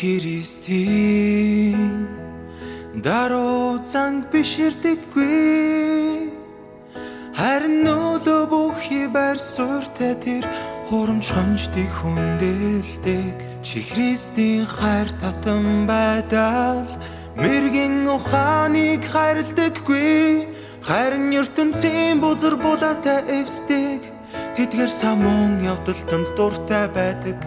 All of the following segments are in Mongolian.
Христийн даруй занг биширдэггүй харин өлөө бүхий байр суурьтай тэр хурамч хонждыг хүндэлдэг чи Христийн хайр татан байдал мэргэн ухааныг хайрладаггүй харин ертөнцийн бузар булаатай эвсдэг тэдгээр самун явдалтанд дуртай байдаг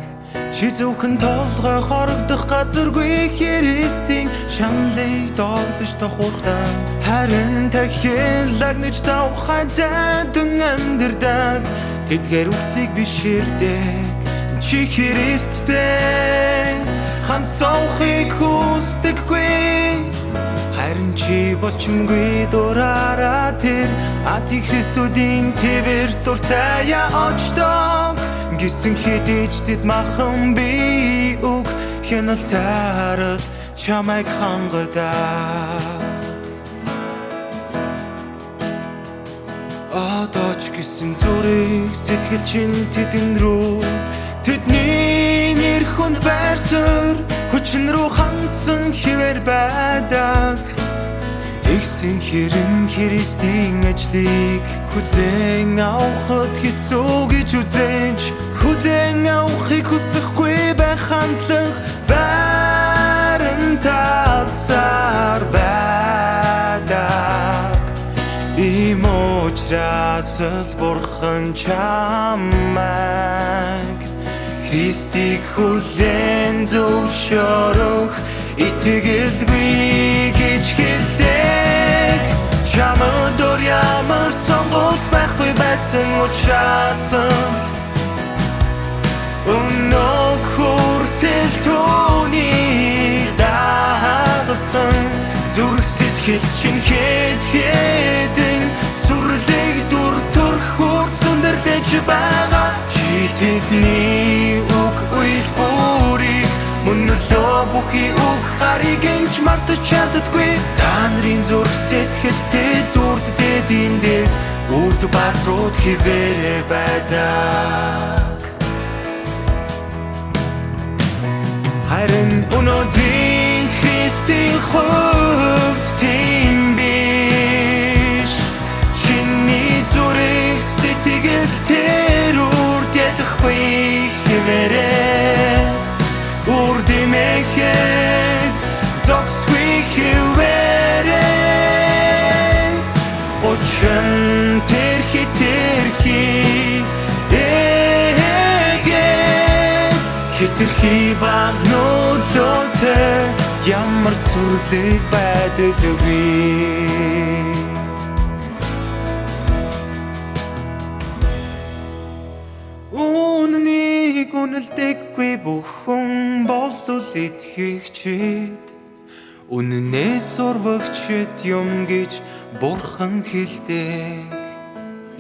чи зөвхөн толгой хорогдох газаргүй Христийн шамлыг доорлож тохууртай харин дахиад нэгж тавхай зайдан амьдардаг тэдгээр үртлийг биширдэг чи Христтэй хамт зовхыг хүсдэггүй харин чи болчмгүй дураараа тэр антихристүүдийн твэр дуртай очдог гисэн хэдийч тэд махан би үг хяналтаарал чамайг хангадаг одооч гисэн зүрийг сэтгэл чинь тэдэн рүү тэдний нэр хүнд байр суурь хүчин рүү хандсан хിവэр байдаг тэгсэн хэрэм Христийн ажлыг хүлээн авахд хэцүү гэж үзэж хүлээн авахыг хүсэхгүй байх хандлага баримталсаар байдаг ийм учраас л бурхан чамайг Христийг хүлээн зөвшөөрөх итгэлгүй гэж хэлдэг чамд дөр ямар сонголт байхгүй байсан учраас өнөө хүртэл түүний дагсан зүрх сэтгэл чинь хэдэн сүрлэг дүр төрх хүндэрлэж байгаа чи тэдний үг үйл бүрийг мөнлөө бүхий үг харийг энч мартаж чаддаггүй та нарын зүрх сэтгэлтэй дүрд дэдийн дэд үрд бадрууд хിവэр байдаг харин өнөөдрийн Христийн хувьд тийм биш чиний зүрх сэтгэл тэр үрд ядахгүй хിവэрээ үрд имэхэд зогсгүй хിвэрээ очин тэрхи хитрхи багнуулаатай ямар зүрлэг байдаггүй үннийг үнэлдэггүй бүхэн болвол итгэгчид үннээс урвагчид юм гэж бурхан хэлдэг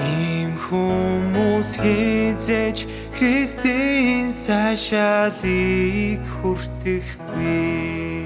ийм хүмүүс хизээж Христийн сайшаалыг хүртэхгүй